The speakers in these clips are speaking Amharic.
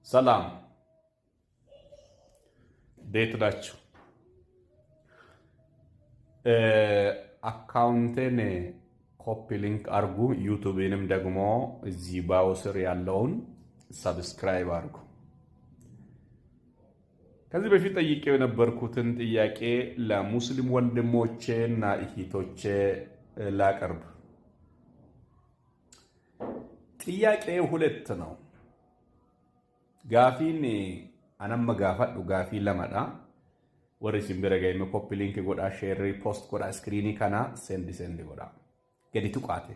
ሰላም እንዴት ናችሁ? አካውንቴን ኮፒ ሊንክ አርጉ። ዩቲዩብንም ደግሞ እዚህ ባዮ ስር ያለውን ሰብስክራይብ አርጉ። ከዚህ በፊት ጠይቄው የነበርኩትን ጥያቄ ለሙስሊም ወንድሞቼ እና እህቶቼ ላቀርብ። ጥያቄ ሁለት ነው። ጋፊን አነመ ጋፋዱ ጋፊ ለመዳ ወሪ ሲምበረ ጋይመ ኮፒ ሊንክ ጎዳ ሼር ሪፖስት ጎዳ ስክሪኒ ከና ሴንድ ጎዳ ገዲ ቱቃቴ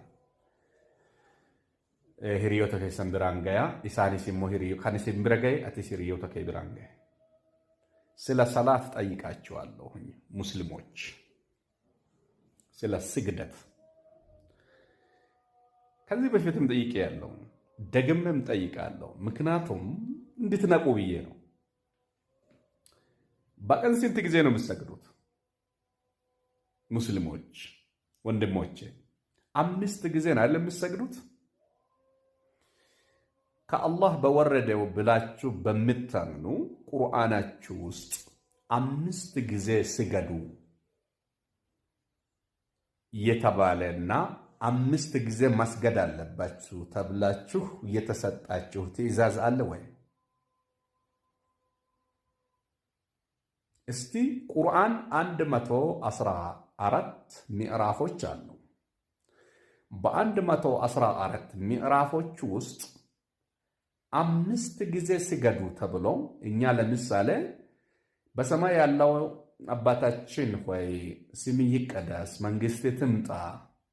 ሂሪዮተ ከሰን ብራንጋያ ኢሳኒ ሲሞ ሂሪዮ ካኒ ሲምበረ ጋይ አቲ ሲሪዮተ ከ ብራንጋያ ስለ ሰላት ጠይቃቸዋለሁ። ሙስሊሞች ስለ ስግደት ከዚህ በፊትም ጠይቄ ያለው ደግሜም ጠይቃለሁ። ምክንያቱም እንድትነቁ ብዬ ነው። በቀን ስንት ጊዜ ነው የምትሰግዱት? ሙስሊሞች ወንድሞቼ 5 ጊዜ ነው አይደል የምትሰግዱት? ከአላህ በወረደው ብላችሁ በምታምኑ ቁርአናችሁ ውስጥ 5 ጊዜ ስገዱ የተባለና 5 ጊዜ መስገድ አለባችሁ ተብላችሁ የተሰጣችሁ ትዕዛዝ አለ ወይ? እስቲ ቁርአን 114 ምዕራፎች አሉ። በ114 ምዕራፎች ውስጥ 5 ጊዜ ስገዱ ተብሎ እኛ ለምሳሌ በሰማይ ያለው አባታችን ሆይ ስምህ ይቀደስ፣ መንግሥትህ ትምጣ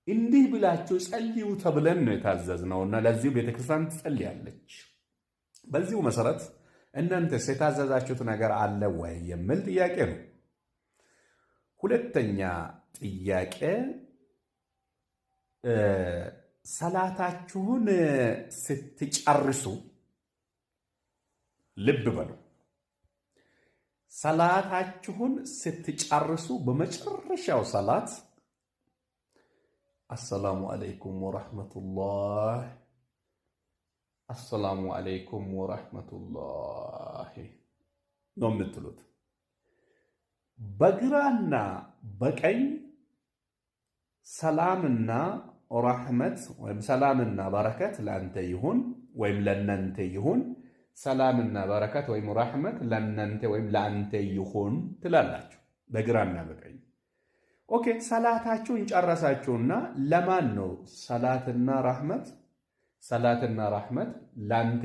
እንዲህ ብላችሁ ጸልዩ ተብለን ነው የታዘዝነውና ለዚህ ቤተክርስቲያን ትጸልያለች። በዚሁ መሰረት እናንተስ የታዘዛችሁት ነገር አለ ወይ የሚል ጥያቄ ነው። ሁለተኛ ጥያቄ ሰላታችሁን ስትጨርሱ ልብ በሉ። ሰላታችሁን ስትጨርሱ በመጨረሻው ሰላት አሰላሙ አለይኩም ወራህመቱላህ አሰላሙ አለይኩም ወራህመቱላህ ነው የምትሉት። በግራና በቀኝ ሰላምና ረሕመት ወይም ሰላምና በረከት ለአንተ ይሁን ወይም ለእናንተ ይሁን፣ ሰላምና በረከት ወይም ረሕመት ለእናንተ ወይም ለአንተ ይሁን ትላላችሁ በግራና በቀኝ። ኦኬ፣ ሰላታችሁን ጨረሳችሁና ለማን ነው ሰላትና ረሕመት ለአንተ